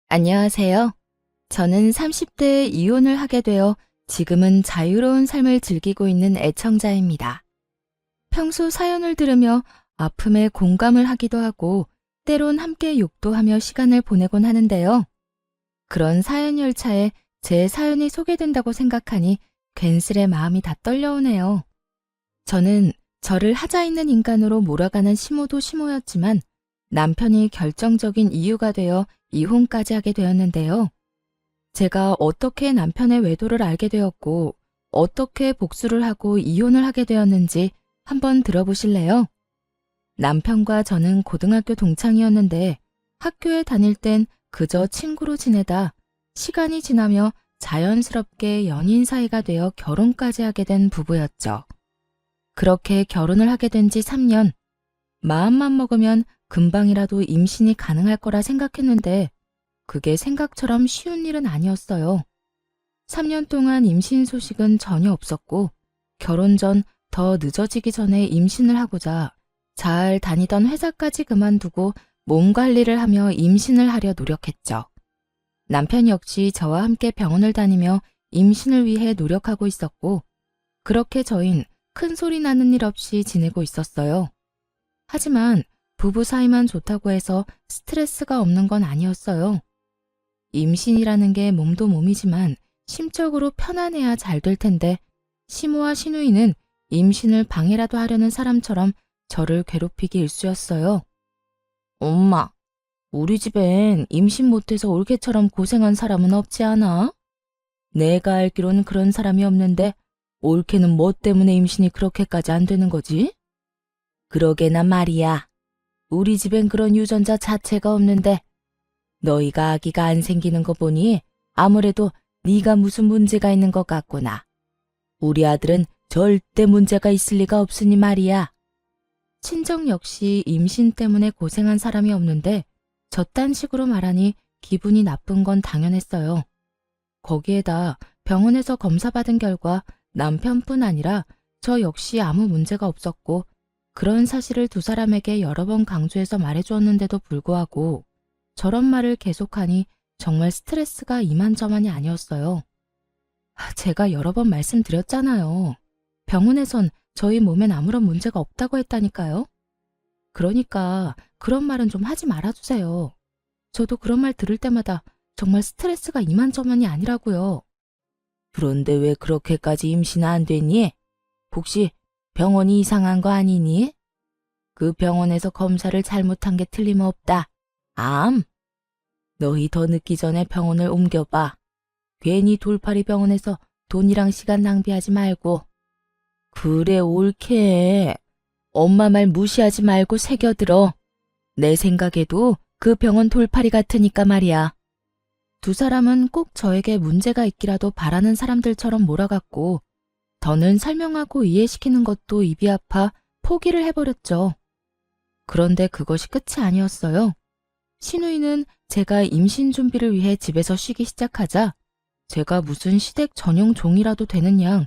안녕하세요. 저는 30대에 이혼을 하게 되어 지금은 자유로운 삶을 즐기고 있는 애청자입니다. 평소 사연을 들으며 아픔에 공감을 하기도 하고 때론 함께 욕도 하며 시간을 보내곤 하는데요. 그런 사연 열차에 제 사연이 소개된다고 생각하니 괜스레 마음이 다 떨려오네요. 저는 저를 하자 있는 인간으로 몰아가는 시모도 시모였지만 남편이 결정적인 이유가 되어 이혼까지 하게 되었는데요. 제가 어떻게 남편의 외도를 알게 되었고 어떻게 복수를 하고 이혼을 하게 되었는지 한번 들어보실래요? 남편과 저는 고등학교 동창이었는데 학교에 다닐 땐 그저 친구로 지내다 시간이 지나며 자연스럽게 연인 사이가 되어 결혼까지 하게 된 부부였죠. 그렇게 결혼을 하게 된 지 3년, 마음만 먹으면 금방이라도 임신이 가능할 거라 생각했는데 그게 생각처럼 쉬운 일은 아니었어요. 3년 동안 임신 소식은 전혀 없었고 결혼 전 더 늦어지기 전에 임신을 하고자 잘 다니던 회사까지 그만두고 몸 관리를 하며 임신을 하려 노력했죠. 남편 역시 저와 함께 병원을 다니며 임신을 위해 노력하고 있었고 그렇게 저흰 큰 소리 나는 일 없이 지내고 있었어요. 하지만 부부 사이만 좋다고 해서 스트레스가 없는 건 아니었어요. 임신이라는 게 몸도 몸이지만 심적으로 편안해야 잘 될 텐데 시모와 시누이는 임신을 방해라도 하려는 사람처럼 저를 괴롭히기 일쑤였어요. 엄마, 우리 집엔 임신 못해서 올케처럼 고생한 사람은 없지 않아? 내가 알기로는 그런 사람이 없는데 올케는 뭐 때문에 임신이 그렇게까지 안 되는 거지? 그러게나 말이야. 우리 집엔 그런 유전자 자체가 없는데 너희가 아기가 안 생기는 거 보니 아무래도 네가 무슨 문제가 있는 것 같구나. 우리 아들은 절대 문제가 있을 리가 없으니 말이야. 친정 역시 임신 때문에 고생한 사람이 없는데 저딴 식으로 말하니 기분이 나쁜 건 당연했어요. 거기에다 병원에서 검사받은 결과 남편뿐 아니라 저 역시 아무 문제가 없었고 그런 사실을 두 사람에게 여러 번 강조해서 말해주었는데도 불구하고 저런 말을 계속하니 정말 스트레스가 이만저만이 아니었어요. 제가 여러 번 말씀드렸잖아요. 병원에선 저희 몸엔 아무런 문제가 없다고 했다니까요. 그러니까 그런 말은 좀 하지 말아주세요. 저도 그런 말 들을 때마다 정말 스트레스가 이만저만이 아니라고요. 그런데 왜 그렇게까지 임신 안 됐니? 혹시 병원이 이상한 거 아니니? 그 병원에서 검사를 잘못한 게 틀림없다. 암? 너희 더 늦기 전에 병원을 옮겨봐. 괜히 돌팔이 병원에서 돈이랑 시간 낭비하지 말고. 그래, 옳게. 엄마 말 무시하지 말고 새겨들어. 내 생각에도 그 병원 돌팔이 같으니까 말이야. 두 사람은 꼭 저에게 문제가 있기라도 바라는 사람들처럼 몰아갔고 더는 설명하고 이해시키는 것도 입이 아파 포기를 해버렸죠. 그런데 그것이 끝이 아니었어요. 시누이는 제가 임신 준비를 위해 집에서 쉬기 시작하자 제가 무슨 시댁 전용 종이라도 되는 양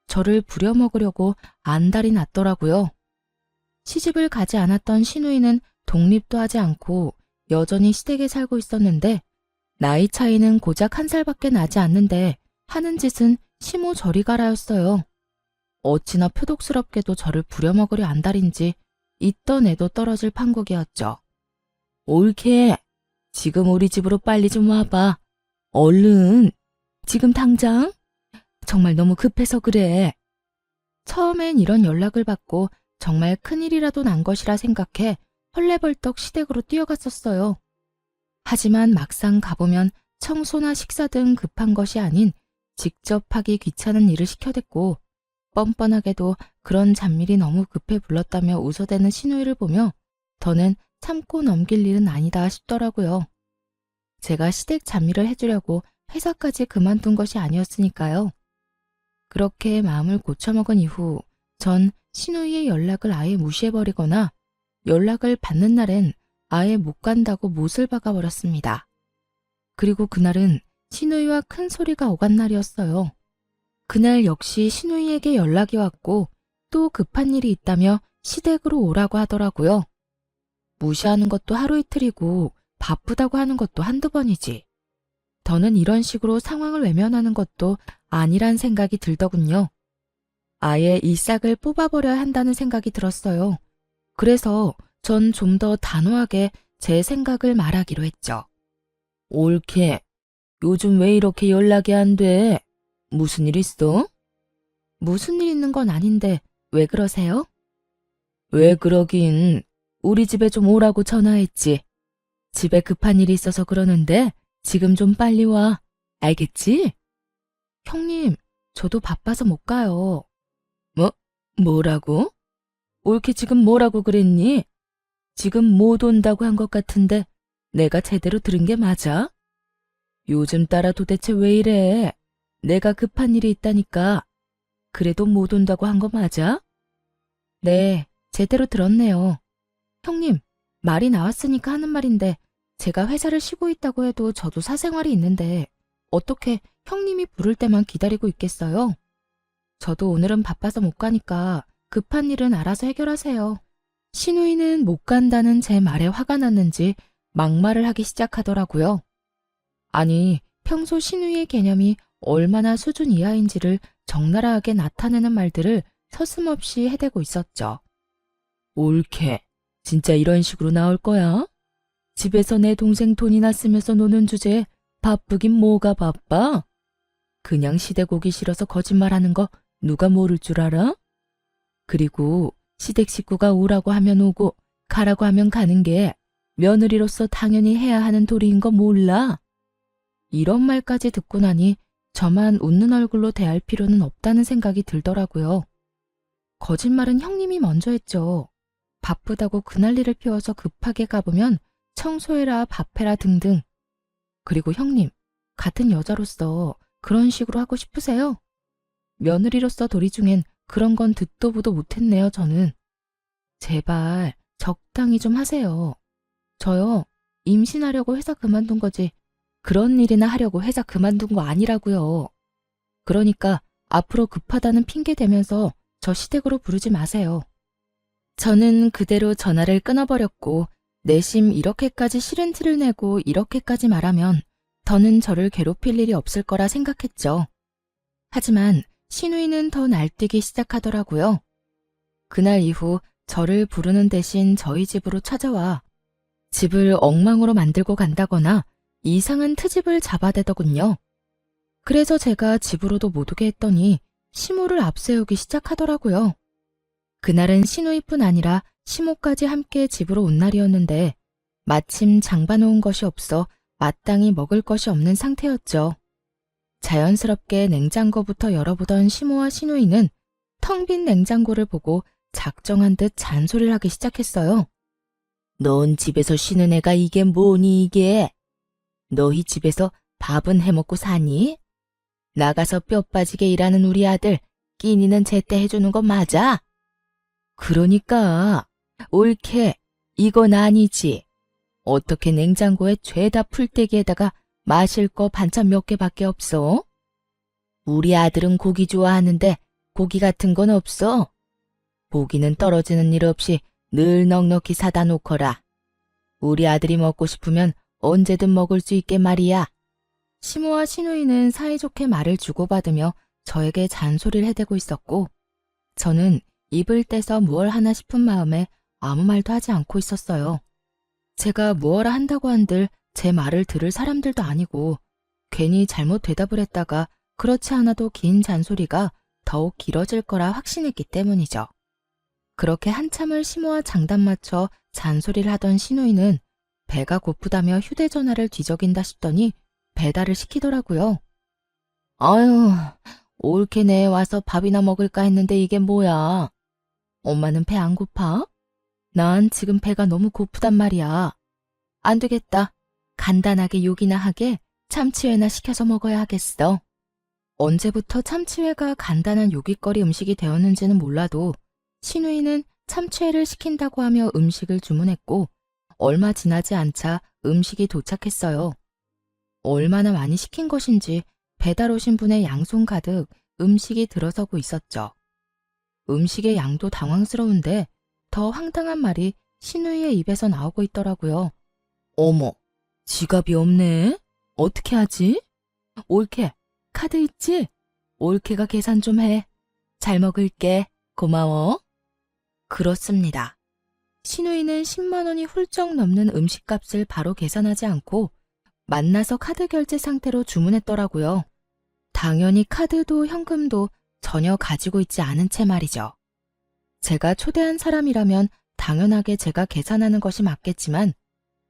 저를 부려먹으려고 안달이 났더라고요. 시집을 가지 않았던 시누이는 독립도 하지 않고 여전히 시댁에 살고 있었는데 나이 차이는 고작 1살밖에 나지 않는데 하는 짓은 시모 저리 가라였어요. 어찌나 표독스럽게도 저를 부려먹으려 안달인지 있던 애도 떨어질 판국이었죠. 옳게. 지금 우리 집으로 빨리 좀 와봐. 얼른. 지금 당장? 정말 너무 급해서 그래. 처음엔 이런 연락을 받고 정말 큰일이라도 난 것이라 생각해 헐레벌떡 시댁으로 뛰어갔었어요. 하지만 막상 가보면 청소나 식사 등 급한 것이 아닌 직접 하기 귀찮은 일을 시켜댔고 뻔뻔하게도 그런 잡일이 너무 급해 불렀다며 웃어대는 시누이를 보며 더는 참고 넘길 일은 아니다 싶더라고요. 제가 시댁 잡일을 해주려고 회사까지 그만둔 것이 아니었으니까요. 그렇게 마음을 고쳐먹은 이후 전 시누이의 연락을 아예 무시해버리거나 연락을 받는 날엔 아예 못 간다고 못을 박아버렸습니다. 그리고 그날은 시누이와 큰 소리가 오간 날이었어요. 그날 역시 시누이에게 연락이 왔고 또 급한 일이 있다며 시댁으로 오라고 하더라고요. 무시하는 것도 하루 이틀이고 바쁘다고 하는 것도 한두 번이지. 더는 이런 식으로 상황을 외면하는 것도 아니란 생각이 들더군요. 아예 이 싹을 뽑아버려야 한다는 생각이 들었어요. 그래서 전 좀 더 단호하게 제 생각을 말하기로 했죠. 옳게. 요즘 왜 이렇게 연락이 안 돼? 무슨 일 있어? 무슨 일 있는 건 아닌데 왜 그러세요? 왜 그러긴. 우리 집에 좀 오라고 전화했지. 집에 급한 일이 있어서 그러는데 지금 좀 빨리 와. 알겠지? 형님, 저도 바빠서 못 가요. 뭐라고? 옳게 지금 뭐라고 그랬니? 지금 못 온다고 한 것 같은데 내가 제대로 들은 게 맞아? 요즘 따라 도대체 왜 이래? 내가 급한 일이 있다니까. 그래도 못 온다고 한 거 맞아? 네, 제대로 들었네요. 형님, 말이 나왔으니까 하는 말인데 제가 회사를 쉬고 있다고 해도 저도 사생활이 있는데 어떻게 형님이 부를 때만 기다리고 있겠어요? 저도 오늘은 바빠서 못 가니까 급한 일은 알아서 해결하세요. 신우이는 못 간다는 제 말에 화가 났는지 막말을 하기 시작하더라고요. 아니, 평소 신우이의 개념이 얼마나 수준 이하인지를 적나라하게 나타내는 말들을 서슴없이 해대고 있었죠. 옳게. 진짜 이런 식으로 나올 거야? 집에서 내 동생 돈이나 쓰면서 노는 주제에 바쁘긴 뭐가 바빠? 그냥 시댁 오기 싫어서 거짓말하는 거 누가 모를 줄 알아? 그리고 시댁 식구가 오라고 하면 오고 가라고 하면 가는 게 며느리로서 당연히 해야 하는 도리인 거 몰라? 이런 말까지 듣고 나니 저만 웃는 얼굴로 대할 필요는 없다는 생각이 들더라고요. 거짓말은 형님이 먼저 했죠. 바쁘다고 그날리를 피워서 급하게 가보면 청소해라 밥해라 등등. 그리고 형님, 같은 여자로서 그런 식으로 하고 싶으세요? 며느리로서 도리 중엔 그런 건 듣도 보도 못했네요, 저는. 제발 적당히 좀 하세요. 저요, 임신하려고 회사 그만둔 거지 그런 일이나 하려고 회사 그만둔 거 아니라고요. 그러니까 앞으로 급하다는 핑계 대면서 저 시댁으로 부르지 마세요. 저는 그대로 전화를 끊어버렸고 내심 이렇게까지 싫은 티를 내고 이렇게까지 말하면 더는 저를 괴롭힐 일이 없을 거라 생각했죠. 하지만 신우이는 더 날뛰기 시작하더라고요. 그날 이후 저를 부르는 대신 저희 집으로 찾아와 집을 엉망으로 만들고 간다거나 이상한 트집을 잡아대더군요. 그래서 제가 집으로도 못 오게 했더니 시모를 앞세우기 시작하더라고요. 그날은 신우이뿐 아니라 시모까지 함께 집으로 온 날이었는데 마침 장봐놓은 것이 없어 마땅히 먹을 것이 없는 상태였죠. 자연스럽게 냉장고부터 열어보던 시모와 신우이는 텅 빈 냉장고를 보고 작정한 듯 잔소리를 하기 시작했어요. 넌 집에서 쉬는 애가 이게 뭐니 이게? 너희 집에서 밥은 해먹고 사니? 나가서 뼈 빠지게 일하는 우리 아들 끼니는 제때 해주는 거 맞아? 그러니까 옳게 이건 아니지. 어떻게 냉장고에 죄다 풀떼기에다가 마실 거 반찬 몇 개밖에 없어? 우리 아들은 고기 좋아하는데 고기 같은 건 없어. 고기는 떨어지는 일 없이 늘 넉넉히 사다 놓거라. 우리 아들이 먹고 싶으면 언제든 먹을 수 있게 말이야. 시모와 신우이는 사이좋게 말을 주고받으며 저에게 잔소리를 해대고 있었고 저는 입을 떼서 무얼 하나 싶은 마음에 아무 말도 하지 않고 있었어요. 제가 무엇라 한다고 한들 제 말을 들을 사람들도 아니고 괜히 잘못 대답을 했다가 그렇지 않아도 긴 잔소리가 더욱 길어질 거라 확신했기 때문이죠. 그렇게 한참을 시모와 장단 맞춰 잔소리를 하던 신우이는 배가 고프다며 휴대전화를 뒤적인다 싶더니 배달을 시키더라고요. 아유, 옳게 내 와서 밥이나 먹을까 했는데 이게 뭐야? 엄마는 배 안 고파? 난 지금 배가 너무 고프단 말이야. 안 되겠다. 간단하게 요기나 하게 참치회나 시켜서 먹어야 하겠어. 언제부터 참치회가 간단한 요깃거리 음식이 되었는지는 몰라도 신우이는 참치회를 시킨다고 하며 음식을 주문했고 얼마 지나지 않자 음식이 도착했어요. 얼마나 많이 시킨 것인지 배달 오신 분의 양손 가득 음식이 들어서고 있었죠. 음식의 양도 당황스러운데 더 황당한 말이 신우이의 입에서 나오고 있더라고요. 어머, 지갑이 없네. 어떻게 하지? 올케, 카드 있지? 올케가 계산 좀 해. 잘 먹을게. 고마워. 그렇습니다. 신우이는 10만 원이 훌쩍 넘는 음식값을 바로 계산하지 않고 만나서 카드 결제 상태로 주문했더라고요. 당연히 카드도 현금도 전혀 가지고 있지 않은 채 말이죠. 제가 초대한 사람이라면 당연하게 제가 계산하는 것이 맞겠지만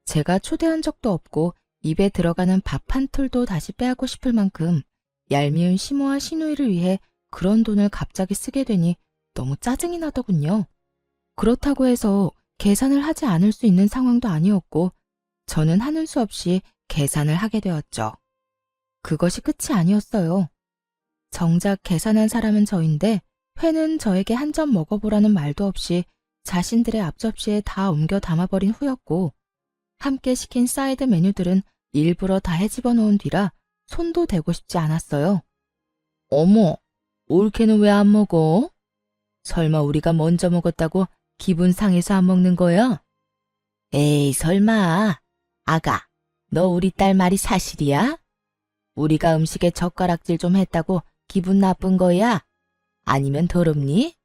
제가 초대한 적도 없고 입에 들어가는 밥 한 톨도 다시 빼앗고 싶을 만큼 얄미운 시모와 시누이를 위해 그런 돈을 갑자기 쓰게 되니 너무 짜증이 나더군요. 그렇다고 해서 계산을 하지 않을 수 있는 상황도 아니었고 저는 하는 수 없이 계산을 하게 되었죠. 그것이 끝이 아니었어요. 정작 계산한 사람은 저인데 회는 저에게 한 점 먹어보라는 말도 없이 자신들의 앞접시에 다 옮겨 담아버린 후였고 함께 시킨 사이드 메뉴들은 일부러 다 헤집어 놓은 뒤라 손도 대고 싶지 않았어요. 어머, 올케는 왜 안 먹어? 설마 우리가 먼저 먹었다고 기분 상해서 안 먹는 거야? 에이, 설마. 아가, 너 우리 딸 말이 사실이야? 우리가 음식에 젓가락질 좀 했다고 기분 나쁜 거야? 아니면 더럽니?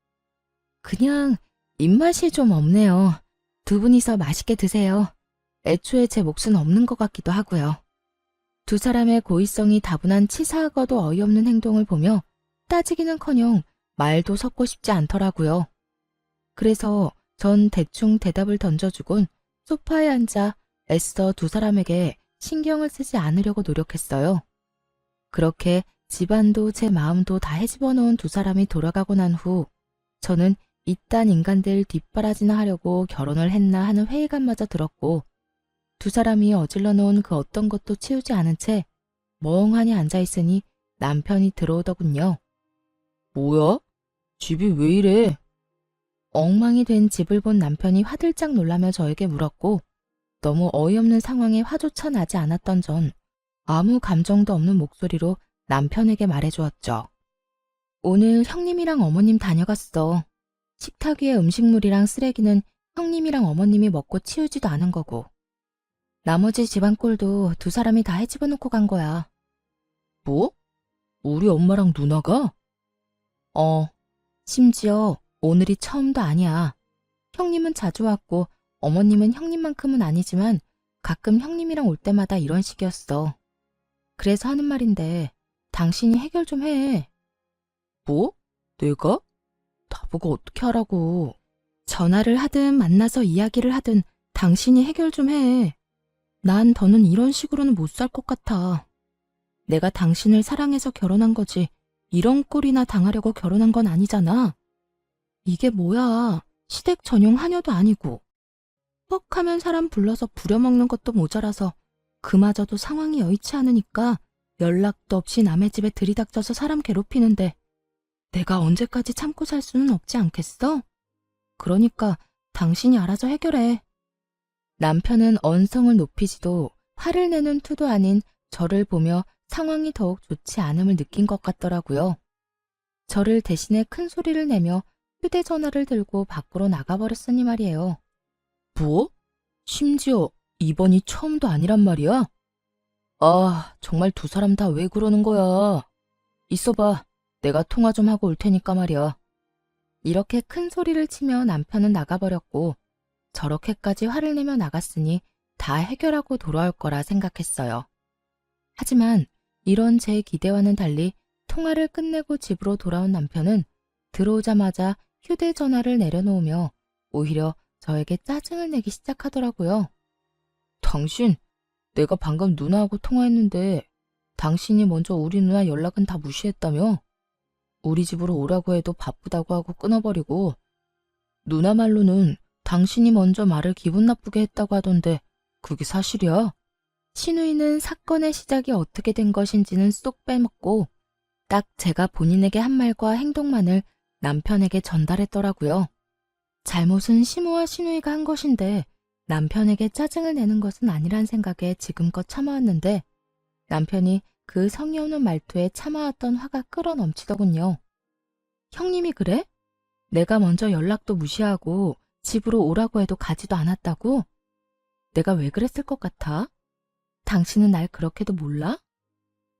그냥 입맛이 좀 없네요. 두 분이서 맛있게 드세요. 애초에 제 몫은 없는 것 같기도 하고요. 두 사람의 고의성이 다분한 치사하고도 어이없는 행동을 보며 따지기는커녕 말도 섞고 싶지 않더라고요. 그래서 전 대충 대답을 던져주곤 소파에 앉아 애써 두 사람에게 신경을 쓰지 않으려고 노력했어요. 그렇게 집안도 제 마음도 다 헤집어 놓은 두 사람이 돌아가고 난 후 저는 이딴 인간들 뒷바라지나 하려고 결혼을 했나 하는 회의감마저 들었고 두 사람이 어질러 놓은 그 어떤 것도 치우지 않은 채 멍하니 앉아있으니 남편이 들어오더군요. 뭐야? 집이 왜 이래? 엉망이 된 집을 본 남편이 화들짝 놀라며 저에게 물었고 너무 어이없는 상황에 화조차 나지 않았던 전 아무 감정도 없는 목소리로 남편에게 말해주었죠. 오늘 형님이랑 어머님 다녀갔어. 식탁 위에 음식물이랑 쓰레기는 형님이랑 어머님이 먹고 치우지도 않은 거고 나머지 집안 꼴도 두 사람이 다 헤집어 놓고 간 거야. 뭐? 우리 엄마랑 누나가? 심지어 오늘이 처음도 아니야. 형님은 자주 왔고 어머님은 형님만큼은 아니지만 가끔 형님이랑 올 때마다 이런 식이었어. 그래서 하는 말인데 당신이 해결 좀 해. 뭐? 내가? 나보고 어떻게 하라고. 전화를 하든 만나서 이야기를 하든 당신이 해결 좀 해. 난 더는 이런 식으로는 못 살 것 같아. 내가 당신을 사랑해서 결혼한 거지 이런 꼴이나 당하려고 결혼한 건 아니잖아. 이게 뭐야. 시댁 전용 하녀도 아니고. 뻑하면 사람 불러서 부려먹는 것도 모자라서 그마저도 상황이 여의치 않으니까 연락도 없이 남의 집에 들이닥쳐서 사람 괴롭히는데 내가 언제까지 참고 살 수는 없지 않겠어? 그러니까 당신이 알아서 해결해. 남편은 언성을 높이지도 화를 내는 투도 아닌 저를 보며 상황이 더욱 좋지 않음을 느낀 것 같더라고요. 저를 대신에 큰 소리를 내며 휴대전화를 들고 밖으로 나가버렸으니 말이에요. 뭐? 심지어 이번이 처음도 아니란 말이야? 아, 정말 두 사람 다 왜 그러는 거야? 있어봐. 내가 통화 좀 하고 올 테니까 말이야. 이렇게 큰 소리를 치며 남편은 나가버렸고 저렇게까지 화를 내며 나갔으니 다 해결하고 돌아올 거라 생각했어요. 하지만 이런 제 기대와는 달리 통화를 끝내고 집으로 돌아온 남편은 들어오자마자 휴대전화를 내려놓으며 오히려 저에게 짜증을 내기 시작하더라고요. 당신, 내가 방금 누나하고 통화했는데 당신이 먼저 우리 누나 연락은 다 무시했다며? 우리 집으로 오라고 해도 바쁘다고 하고 끊어버리고 누나 말로는 당신이 먼저 말을 기분 나쁘게 했다고 하던데 그게 사실이야? 신우이는 사건의 시작이 어떻게 된 것인지는 쏙 빼먹고 딱 제가 본인에게 한 말과 행동만을 남편에게 전달했더라고요. 잘못은 시모와 신우이가 한 것인데 남편에게 짜증을 내는 것은 아니란 생각에 지금껏 참아왔는데 남편이 그 성의 없는 말투에 참아왔던 화가 끌어넘치더군요. 형님이 그래? 내가 먼저 연락도 무시하고 집으로 오라고 해도 가지도 않았다고? 내가 왜 그랬을 것 같아? 당신은 날 그렇게도 몰라?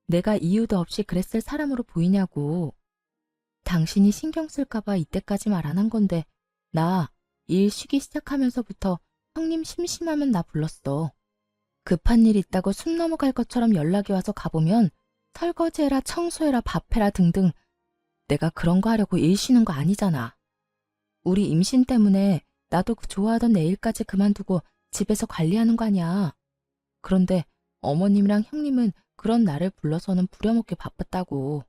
내가 이유도 없이 그랬을 사람으로 보이냐고. 당신이 신경 쓸까봐 이때까지 말 안 한 건데 나 일 쉬기 시작하면서부터 형님 심심하면 나 불렀어. 급한 일 있다고 숨 넘어갈 것처럼 연락이 와서 가보면 설거지해라, 청소해라, 밥해라 등등. 내가 그런 거 하려고 일 쉬는 거 아니잖아. 우리 임신 때문에 나도 좋아하던 내 일까지 그만두고 집에서 관리하는 거 아니야. 그런데 어머님이랑 형님은 그런 나를 불러서는 부려먹기 바빴다고.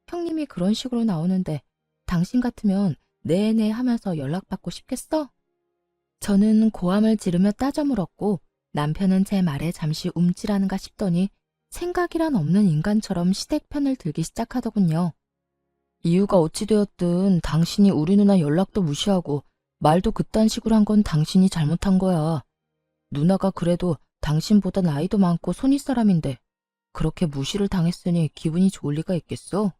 형님이 그런 식으로 나오는데 당신 같으면 네네 하면서 연락받고 싶겠어? 저는 고함을 지르며 따져 물었고 남편은 제 말에 잠시 움찔하는가 싶더니 생각이란 없는 인간처럼 시댁편을 들기 시작하더군요. 이유가 어찌 되었든 당신이 우리 누나 연락도 무시하고 말도 그딴 식으로 한 건 당신이 잘못한 거야. 누나가 그래도 당신보다 나이도 많고 손윗 사람인데 그렇게 무시를 당했으니 기분이 좋을 리가 있겠어?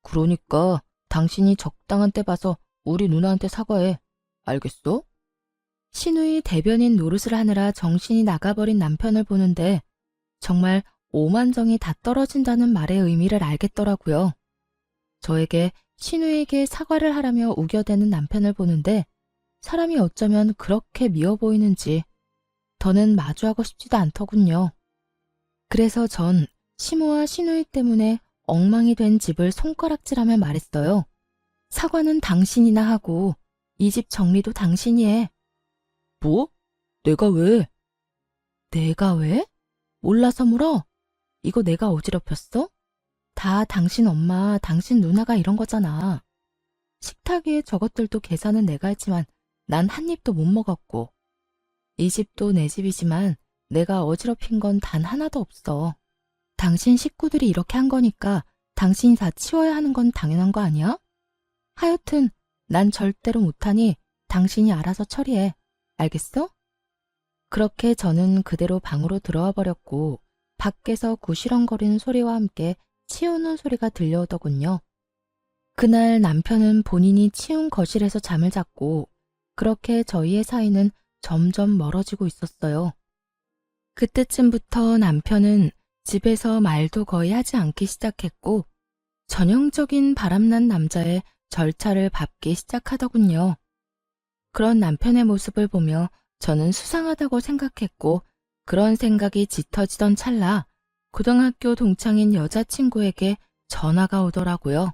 그러니까 당신이 적당한 때 봐서 우리 누나한테 사과해. 알겠어? 신우이 대변인 노릇을 하느라 정신이 나가버린 남편을 보는데 정말 오만정이 다 떨어진다는 말의 의미를 알겠더라고요. 저에게 신우에게 사과를 하라며 우겨대는 남편을 보는데 사람이 어쩌면 그렇게 미워 보이는지 더는 마주하고 싶지도 않더군요. 그래서 전 시모와 신우이 때문에 엉망이 된 집을 손가락질하며 말했어요. 사과는 당신이나 하고 이 집 정리도 당신이 해. 뭐? 내가 왜? 내가 왜? 몰라서 물어? 이거 내가 어지럽혔어? 다 당신 엄마, 당신 누나가 이런 거잖아. 식탁 위에 저것들도 계산은 내가 했지만 난 한 입도 못 먹었고 이 집도 내 집이지만 내가 어지럽힌 건 단 하나도 없어. 당신 식구들이 이렇게 한 거니까 당신이 다 치워야 하는 건 당연한 거 아니야? 하여튼 난 절대로 못하니 당신이 알아서 처리해. 알겠어? 그렇게 저는 그대로 방으로 들어와 버렸고 밖에서 구시렁거리는 소리와 함께 치우는 소리가 들려오더군요. 그날 남편은 본인이 치운 거실에서 잠을 잤고 그렇게 저희의 사이는 점점 멀어지고 있었어요. 그때쯤부터 남편은 집에서 말도 거의 하지 않기 시작했고 전형적인 바람난 남자의 절차를 밟기 시작하더군요. 그런 남편의 모습을 보며 저는 수상하다고 생각했고 그런 생각이 짙어지던 찰나 고등학교 동창인 여자친구에게 전화가 오더라고요.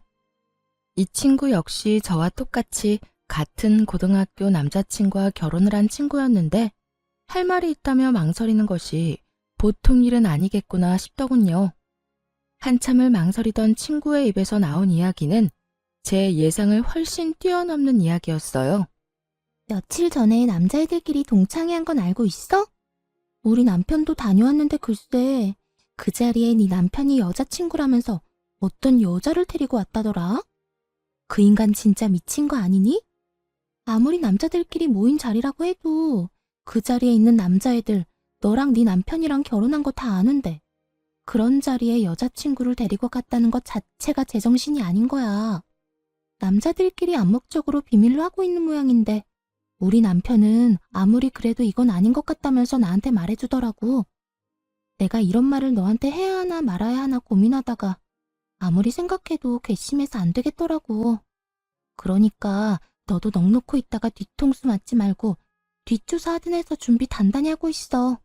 이 친구 역시 저와 똑같이 같은 고등학교 남자친구와 결혼을 한 친구였는데 할 말이 있다며 망설이는 것이 보통 일은 아니겠구나 싶더군요. 한참을 망설이던 친구의 입에서 나온 이야기는 제 예상을 훨씬 뛰어넘는 이야기였어요. 며칠 전에 남자애들끼리 동창회 한 건 알고 있어? 우리 남편도 다녀왔는데 글쎄 그 자리에 네 남편이 여자친구라면서 어떤 여자를 데리고 왔다더라? 그 인간 진짜 미친 거 아니니? 아무리 남자들끼리 모인 자리라고 해도 그 자리에 있는 남자애들 너랑 네 남편이랑 결혼한 거 다 아는데 그런 자리에 여자친구를 데리고 갔다는 것 자체가 제정신이 아닌 거야. 남자들끼리 암묵적으로 비밀로 하고 있는 모양인데 우리 남편은 아무리 그래도 이건 아닌 것 같다면서 나한테 말해주더라고. 내가 이런 말을 너한테 해야 하나 말아야 하나 고민하다가 아무리 생각해도 괘씸해서 안 되겠더라고. 그러니까 너도 넋놓고 있다가 뒤통수 맞지 말고 뒷조사 하든 해서 준비 단단히 하고 있어.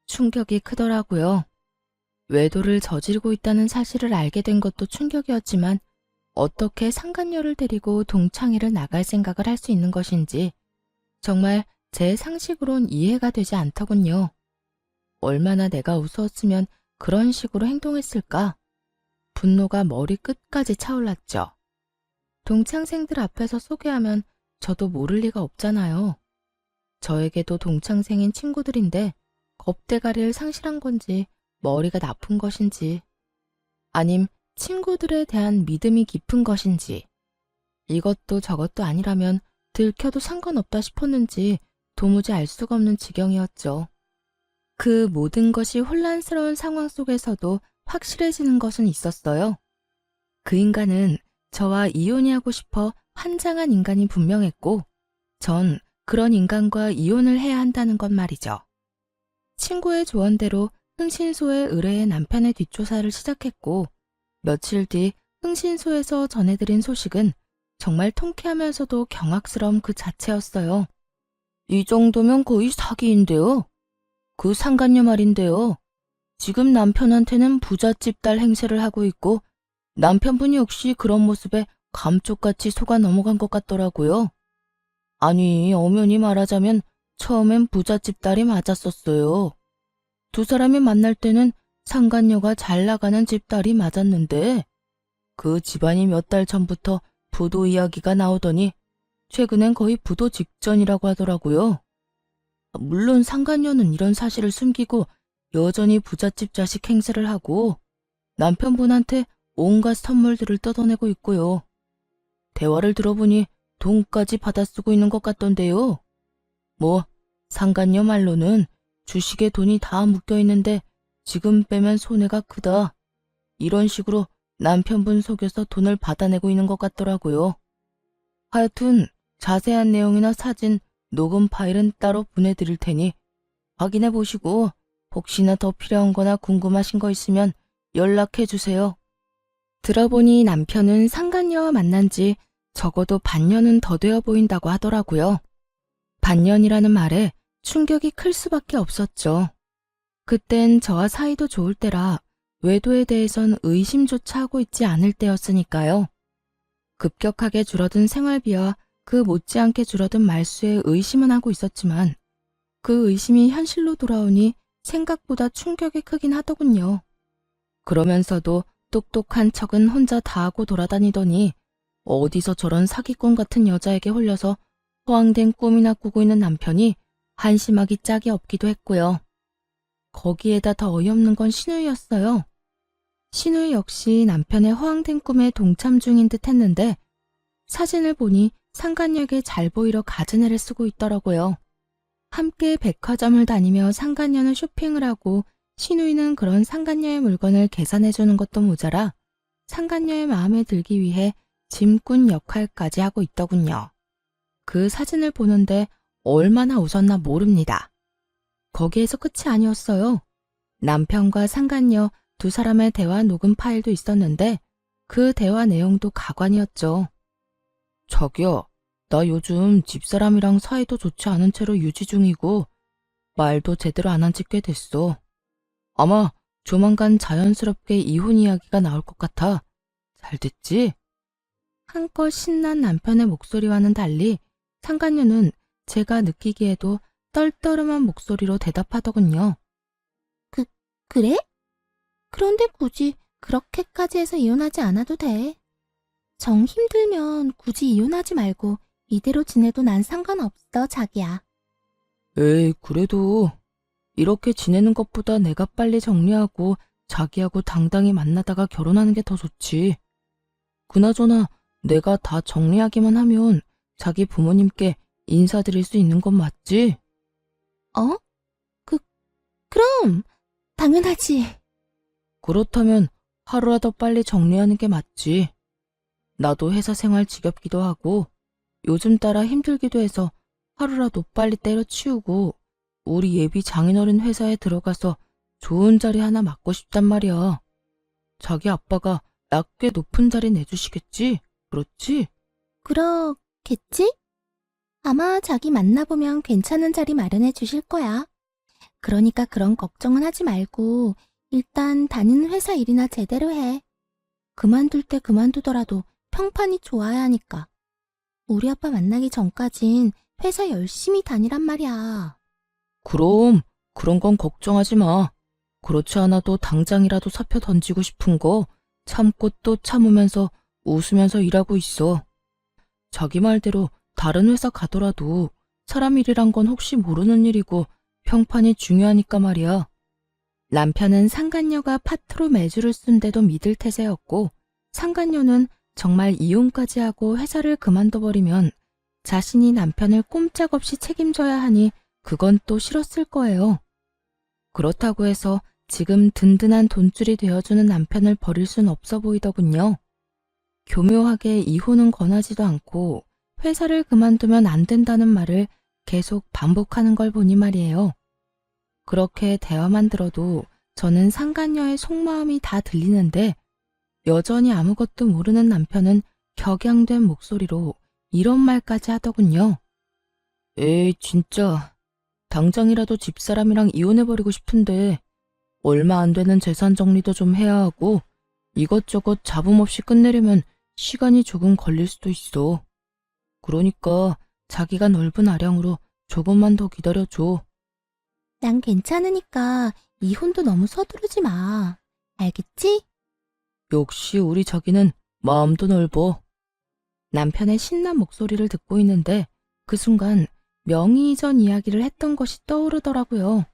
충격이 크더라고요. 외도를 저지르고 있다는 사실을 알게 된 것도 충격이었지만 어떻게 상간녀를 데리고 동창회를 나갈 생각을 할 수 있는 것인지 정말 제 상식으론 이해가 되지 않더군요. 얼마나 내가 우스웠으면 그런 식으로 행동했을까? 분노가 머리 끝까지 차올랐죠. 동창생들 앞에서 소개하면 저도 모를 리가 없잖아요. 저에게도 동창생인 친구들인데 겁대가리를 상실한 건지 머리가 나쁜 것인지 아님 친구들에 대한 믿음이 깊은 것인지 이것도 저것도 아니라면 들켜도 상관없다 싶었는지 도무지 알 수가 없는 지경이었죠. 그 모든 것이 혼란스러운 상황 속에서도 확실해지는 것은 있었어요. 그 인간은 저와 이혼이 하고 싶어 환장한 인간이 분명했고 전 그런 인간과 이혼을 해야 한다는 것 말이죠. 친구의 조언대로 흥신소에 의뢰해 남편의 뒷조사를 시작했고, 며칠 뒤 흥신소에서 전해드린 소식은 정말 통쾌하면서도 경악스러움 그 자체였어요. 이 정도면 거의 사기인데요. 그 상간녀 말인데요. 지금 남편한테는 부잣집 딸 행세를 하고 있고 남편분이 역시 그런 모습에 감쪽같이 속아 넘어간 것 같더라고요. 아니, 엄연히 말하자면 처음엔 부잣집 딸이 맞았었어요. 두 사람이 만날 때는 상간녀가 잘 나가는 집딸이 맞았는데 그 집안이 몇 달 전부터 부도 이야기가 나오더니 최근엔 거의 부도 직전이라고 하더라고요. 물론 상간녀는 이런 사실을 숨기고 여전히 부잣집 자식 행세를 하고 남편분한테 온갖 선물들을 뜯어내고 있고요. 대화를 들어보니 돈까지 받아쓰고 있는 것 같던데요. 뭐 상간녀 말로는 주식에 돈이 다 묶여 있는데 지금 빼면 손해가 크다. 이런 식으로 남편분 속여서 돈을 받아내고 있는 것 같더라고요. 하여튼 자세한 내용이나 사진, 녹음 파일은 따로 보내드릴 테니 확인해 보시고 혹시나 더 필요한 거나 궁금하신 거 있으면 연락해 주세요. 들어보니 남편은 상간녀와 만난 지 적어도 반년은 더 되어 보인다고 하더라고요. 반년이라는 말에 충격이 클 수밖에 없었죠. 그땐 저와 사이도 좋을 때라 외도에 대해선 의심조차 하고 있지 않을 때였으니까요. 급격하게 줄어든 생활비와 그 못지않게 줄어든 말수에 의심은 하고 있었지만 그 의심이 현실로 돌아오니 생각보다 충격이 크긴 하더군요. 그러면서도 똑똑한 척은 혼자 다 하고 돌아다니더니 어디서 저런 사기꾼 같은 여자에게 홀려서 허황된 꿈이나 꾸고 있는 남편이 한심하기 짝이 없기도 했고요. 거기에다 더 어이없는 건 신우이였어요. 신우이 역시 남편의 허황된 꿈에 동참 중인 듯 했는데 사진을 보니 상간녀에게 잘 보이려 가진 애를 쓰고 있더라고요. 함께 백화점을 다니며 상간녀는 쇼핑을 하고 신우이는 그런 상간녀의 물건을 계산해주는 것도 모자라 상간녀의 마음에 들기 위해 짐꾼 역할까지 하고 있더군요. 그 사진을 보는데 얼마나 웃었나 모릅니다. 거기에서 끝이 아니었어요. 남편과 상간녀 두 사람의 대화 녹음 파일도 있었는데 그 대화 내용도 가관이었죠. 자기야, 나 요즘 집사람이랑 사이도 좋지 않은 채로 유지 중이고 말도 제대로 안 한 지 꽤 됐어. 아마 조만간 자연스럽게 이혼 이야기가 나올 것 같아. 잘 됐지? 한껏 신난 남편의 목소리와는 달리 상간녀는 제가 느끼기에도 떨떠름한 목소리로 대답하더군요. 그래? 그런데 굳이 그렇게까지 해서 이혼하지 않아도 돼. 정 힘들면 굳이 이혼하지 말고 이대로 지내도 난 상관없어, 자기야. 에이, 그래도 이렇게 지내는 것보다 내가 빨리 정리하고 자기하고 당당히 만나다가 결혼하는 게 더 좋지. 그나저나 내가 다 정리하기만 하면 자기 부모님께 인사드릴 수 있는 건 맞지? 어? 그럼 당연하지. 그렇다면 하루라도 빨리 정리하는 게 맞지. 나도 회사 생활 지겹기도 하고 요즘 따라 힘들기도 해서 하루라도 빨리 때려치우고 우리 예비 장인어른 회사에 들어가서 좋은 자리 하나 맡고 싶단 말이야. 자기 아빠가 나 꽤 높은 자리 내주시겠지? 그렇지? 그렇겠지? 아마 자기 만나보면 괜찮은 자리 마련해 주실 거야. 그러니까 그런 걱정은 하지 말고 일단 다니는 회사 일이나 제대로 해. 그만둘 때 그만두더라도 평판이 좋아야 하니까. 우리 아빠 만나기 전까진 회사 열심히 다니란 말이야. 그럼 그런 건 걱정하지 마. 그렇지 않아도 당장이라도 사표 던지고 싶은 거 참고 또 참으면서 웃으면서 일하고 있어. 자기 말대로 다른 회사 가더라도 사람 일이란 건 혹시 모르는 일이고 평판이 중요하니까 말이야. 남편은 상간녀가 파트로 매주를 쓴데도 믿을 태세였고 상간녀는 정말 이혼까지 하고 회사를 그만둬버리면 자신이 남편을 꼼짝없이 책임져야 하니 그건 또 싫었을 거예요. 그렇다고 해서 지금 든든한 돈줄이 되어주는 남편을 버릴 순 없어 보이더군요. 교묘하게 이혼은 권하지도 않고 회사를 그만두면 안 된다는 말을 계속 반복하는 걸 보니 말이에요. 그렇게 대화만 들어도 저는 상간녀의 속마음이 다 들리는데 여전히 아무것도 모르는 남편은 격양된 목소리로 이런 말까지 하더군요. 에이, 진짜. 당장이라도 집사람이랑 이혼해버리고 싶은데 얼마 안 되는 재산 정리도 좀 해야 하고 이것저것 잡음 없이 끝내려면 시간이 조금 걸릴 수도 있어. 그러니까 자기가 넓은 아량으로 조금만 더 기다려줘. 난 괜찮으니까 이혼도 너무 서두르지 마. 알겠지? 역시 우리 자기는 마음도 넓어. 남편의 신난 목소리를 듣고 있는데 그 순간 명의 이전 이야기를 했던 것이 떠오르더라고요.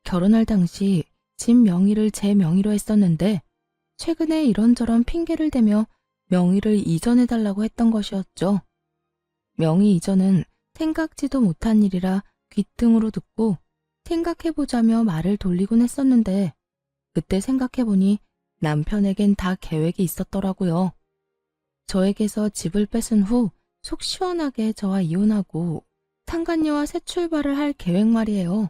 결혼할 당시 집 명의를 제 명의로 했었는데 최근에 이런저런 핑계를 대며 명의를 이전해달라고 했던 것이었죠. 명의 이전은 생각지도 못한 일이라 귀등으로 듣고 생각해보자며 말을 돌리곤 했었는데 그때 생각해보니 남편에겐 다 계획이 있었더라고요. 저에게서 집을 뺏은 후 속 시원하게 저와 이혼하고 상간녀와 새 출발을 할 계획 말이에요.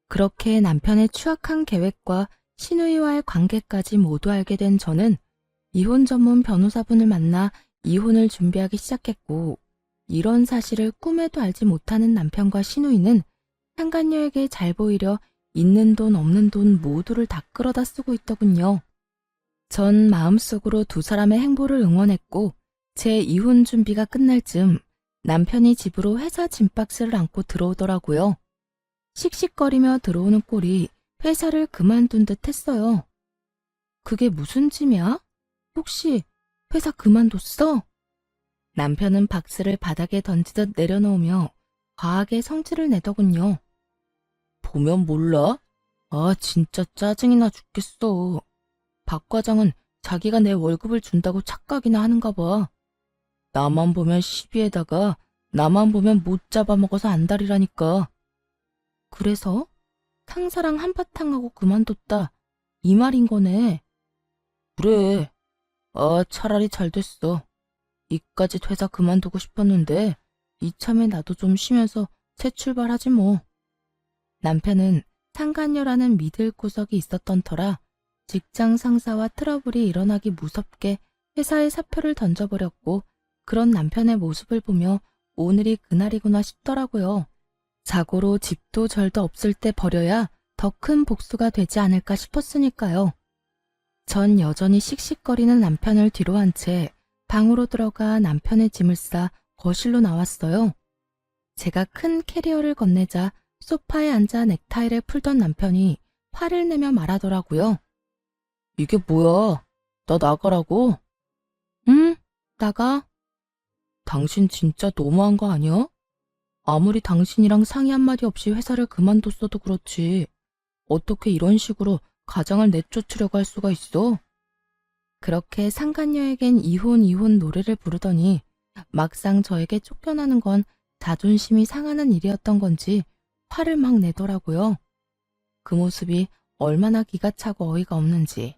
그렇게 남편의 추악한 계획과 시누이와의 관계까지 모두 알게 된 저는 이혼 전문 변호사분을 만나 이혼을 준비하기 시작했고 이런 사실을 꿈에도 알지 못하는 남편과 시누이는 상간녀에게 잘 보이려 있는 돈 없는 돈 모두를 다 끌어다 쓰고 있더군요. 전 마음속으로 두 사람의 행보를 응원했고 제 이혼 준비가 끝날 즈음 남편이 집으로 회사 짐박스를 안고 들어오더라고요. 씩씩거리며 들어오는 꼴이 회사를 그만둔 듯 했어요. 그게 무슨 짐이야? 혹시 회사 그만뒀어? 남편은 박스를 바닥에 던지듯 내려놓으며 과하게 성질을 내더군요. 보면 몰라? 아, 진짜 짜증이 나 죽겠어. 박 과장은 자기가 내 월급을 준다고 착각이나 하는가 봐. 나만 보면 시비에다가 나만 보면 못 잡아먹어서 안달이라니까. 그래서 상사랑 한바탕 하고 그만뒀다. 이 말인 거네. 그래. 아, 차라리 잘 됐어. 이까짓 회사 그만두고 싶었는데 이참에 나도 좀 쉬면서 새 출발하지 뭐. 남편은 상간녀라는 믿을 구석이 있었던 터라 직장 상사와 트러블이 일어나기 무섭게 회사에 사표를 던져버렸고 그런 남편의 모습을 보며 오늘이 그날이구나 싶더라고요. 자고로 집도 절도 없을 때 버려야 더 큰 복수가 되지 않을까 싶었으니까요. 전 여전히 씩씩거리는 남편을 뒤로 한 채 방으로 들어가 남편의 짐을 싸 거실로 나왔어요. 제가 큰 캐리어를 건네자 소파에 앉아 넥타이를 풀던 남편이 화를 내며 말하더라고요. 이게 뭐야? 나 나가라고? 응, 나가. 당신 진짜 너무한 거 아니야? 아무리 당신이랑 상의 한마디 없이 회사를 그만뒀어도 그렇지. 어떻게 이런 식으로 가장을 내쫓으려고 할 수가 있어? 그렇게 상간녀에겐 이혼 노래를 부르더니 막상 저에게 쫓겨나는 건 자존심이 상하는 일이었던 건지 화를 막 내더라고요. 그 모습이 얼마나 기가 차고 어이가 없는지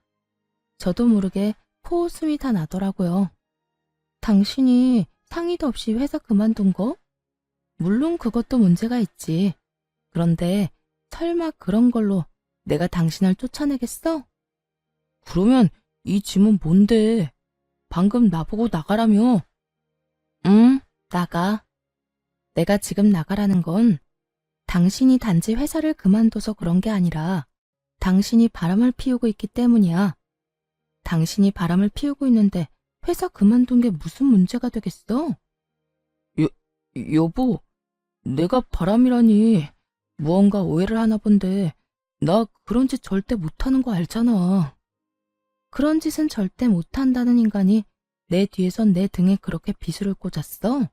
저도 모르게 코웃음이 다 나더라고요. 당신이 상의도 없이 회사 그만둔 거? 물론 그것도 문제가 있지. 그런데 설마 그런 걸로 내가 당신을 쫓아내겠어? 그러면 이 짐은 뭔데? 방금 나보고 나가라며. 응, 나가. 내가 지금 나가라는 건 당신이 단지 회사를 그만둬서 그런 게 아니라 당신이 바람을 피우고 있기 때문이야. 당신이 바람을 피우고 있는데 회사 그만둔 게 무슨 문제가 되겠어? 여보, 내가 바람이라니 무언가 오해를 하나 본데 나 그런 짓 절대 못하는 거 알잖아. 그런 짓은 절대 못한다는 인간이 내 뒤에선 내 등에 그렇게 비수를 꽂았어?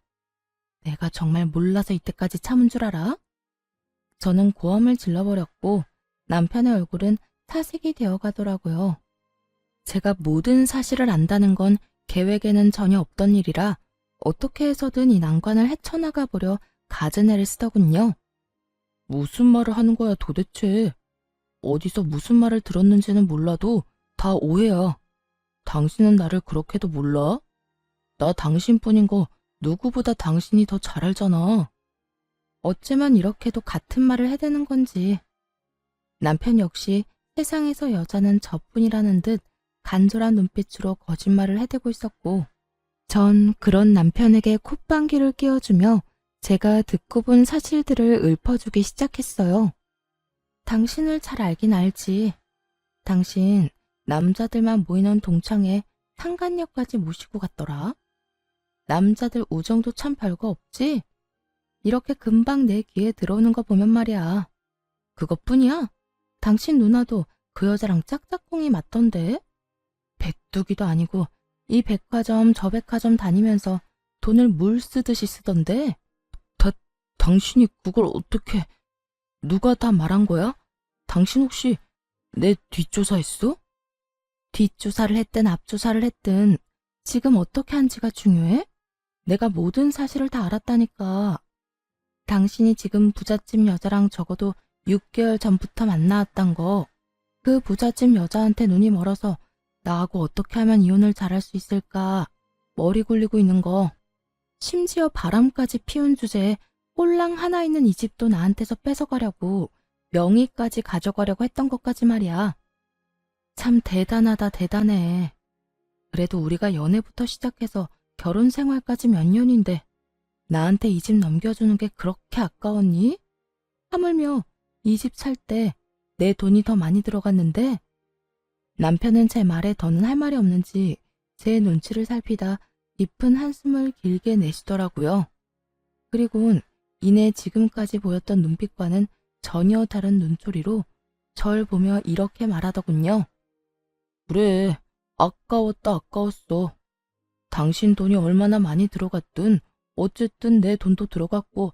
내가 정말 몰라서 이때까지 참은 줄 알아? 저는 고함을 질러버렸고 남편의 얼굴은 사색이 되어가더라고요. 제가 모든 사실을 안다는 건 계획에는 전혀 없던 일이라 어떻게 해서든 이 난관을 헤쳐나가 보려 갖은 애를 쓰더군요. 무슨 말을 하는 거야 도대체. 어디서 무슨 말을 들었는지는 몰라도 다 오해야. 당신은 나를 그렇게도 몰라? 나 당신뿐인 거 누구보다 당신이 더 잘 알잖아. 어쩌면 이렇게도 같은 말을 해대는 건지 남편 역시 세상에서 여자는 저뿐이라는 듯 간절한 눈빛으로 거짓말을 해대고 있었고, 전 그런 남편에게 콧방귀를 뀌어주며 제가 듣고 본 사실들을 읊어주기 시작했어요. 당신을 잘 알긴 알지. 당신 남자들만 모이는 동창회 상간녀까지 모시고 갔더라. 남자들 우정도 참 별거 없지? 이렇게 금방 내 귀에 들어오는 거 보면 말이야. 그것뿐이야? 당신 누나도 그 여자랑 짝짝꿍이 맞던데? 백두기도 아니고 이 백화점 저 백화점 다니면서 돈을 물 쓰듯이 쓰던데? 당신이 그걸 어떻게... 누가 다 말한 거야? 당신 혹시 내 뒷조사했어? 뒷조사를 했든 앞조사를 했든 지금 어떻게 한지가 중요해? 내가 모든 사실을 다 알았다니까. 당신이 지금 부잣집 여자랑 적어도 6개월 전부터 만나왔단 거. 그 부잣집 여자한테 눈이 멀어서 나하고 어떻게 하면 이혼을 잘할 수 있을까 머리 굴리고 있는 거. 심지어 바람까지 피운 주제에 홀랑 하나 있는 이 집도 나한테서 뺏어가려고 명의까지 가져가려고 했던 것까지 말이야. 참 대단하다 대단해. 그래도 우리가 연애부터 시작해서 결혼 생활까지 몇 년인데 나한테 이 집 넘겨주는 게 그렇게 아까웠니? 하물며 이 집 살 때 내 돈이 더 많이 들어갔는데. 남편은 제 말에 더는 할 말이 없는지 제 눈치를 살피다 깊은 한숨을 길게 내쉬더라고요. 그리고는 이내 지금까지 보였던 눈빛과는 전혀 다른 눈초리로 절 보며 이렇게 말하더군요. 그래, 아까웠다 아까웠어. 당신 돈이 얼마나 많이 들어갔든 어쨌든 내 돈도 들어갔고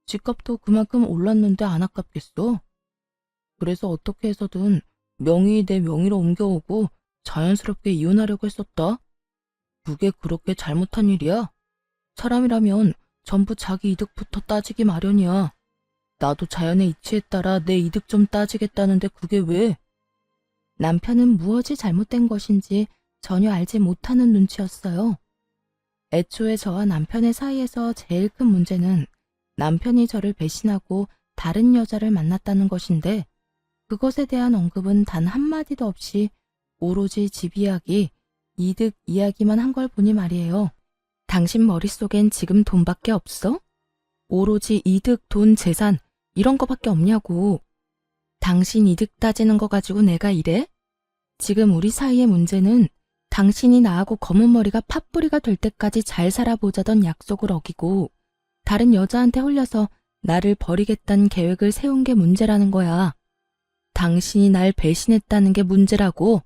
집값도 그만큼 올랐는데 안 아깝겠어? 그래서 어떻게 해서든 명의 내 명의로 옮겨오고 자연스럽게 이혼하려고 했었다. 그게 그렇게 잘못한 일이야? 사람이라면 전부 자기 이득부터 따지기 마련이야. 나도 자연의 이치에 따라 내 이득 좀 따지겠다는데 그게 왜? 남편은 무엇이 잘못된 것인지 전혀 알지 못하는 눈치였어요. 애초에 저와 남편의 사이에서 제일 큰 문제는 남편이 저를 배신하고 다른 여자를 만났다는 것인데, 그것에 대한 언급은 단 한마디도 없이 오로지 집 이야기, 이득 이야기만 한 걸 보니 말이에요. 당신 머릿속엔 지금 돈밖에 없어? 오로지 이득, 돈, 재산 이런 거밖에 없냐고. 당신 이득 따지는 거 가지고 내가 이래? 지금 우리 사이의 문제는 당신이 나하고 검은 머리가 팥뿌리가 될 때까지 잘 살아보자던 약속을 어기고 다른 여자한테 홀려서 나를 버리겠다는 계획을 세운 게 문제라는 거야. 당신이 날 배신했다는 게 문제라고.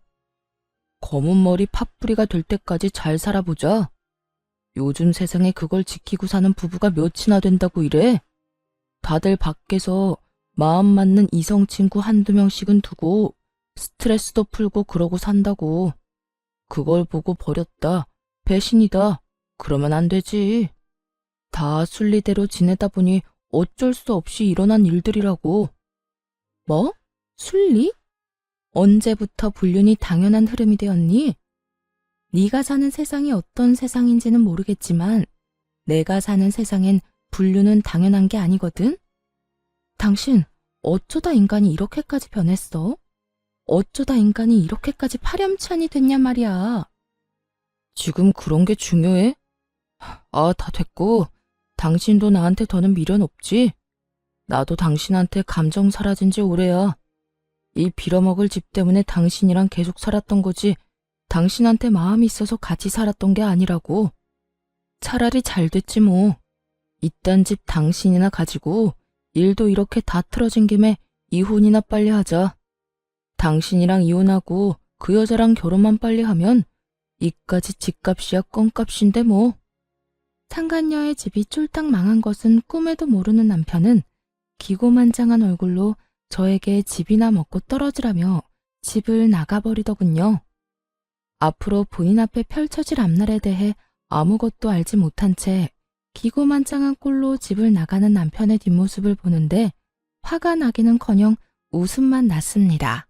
검은 머리 팥뿌리가 될 때까지 잘 살아보자. 요즘 세상에 그걸 지키고 사는 부부가 몇이나 된다고 이래? 다들 밖에서 마음 맞는 이성 친구 한두 명씩은 두고 스트레스도 풀고 그러고 산다고. 그걸 보고 버렸다, 배신이다, 그러면 안 되지. 다 순리대로 지내다 보니 어쩔 수 없이 일어난 일들이라고. 뭐? 순리? 언제부터 불륜이 당연한 흐름이 되었니? 네가 사는 세상이 어떤 세상인지는 모르겠지만 내가 사는 세상엔 불륜은 당연한 게 아니거든? 당신 어쩌다 인간이 이렇게까지 변했어? 어쩌다 인간이 이렇게까지 파렴치한이 됐냐 말이야. 지금 그런 게 중요해? 아, 다 됐고 당신도 나한테 더는 미련 없지? 나도 당신한테 감정 사라진 지 오래야. 이 빌어먹을 집 때문에 당신이랑 계속 살았던 거지 당신한테 마음이 있어서 같이 살았던 게 아니라고. 차라리 잘 됐지 뭐. 이딴 집 당신이나 가지고 일도 이렇게 다 틀어진 김에 이혼이나 빨리 하자. 당신이랑 이혼하고 그 여자랑 결혼만 빨리 하면 이까지 집값이야 껌값인데 뭐. 상간녀의 집이 쫄딱 망한 것은 꿈에도 모르는 남편은 기고만장한 얼굴로 저에게 집이나 먹고 떨어지라며 집을 나가버리더군요. 앞으로 본인 앞에 펼쳐질 앞날에 대해 아무것도 알지 못한 채 기고만장한 꼴로 집을 나가는 남편의 뒷모습을 보는데 화가 나기는커녕 웃음만 났습니다.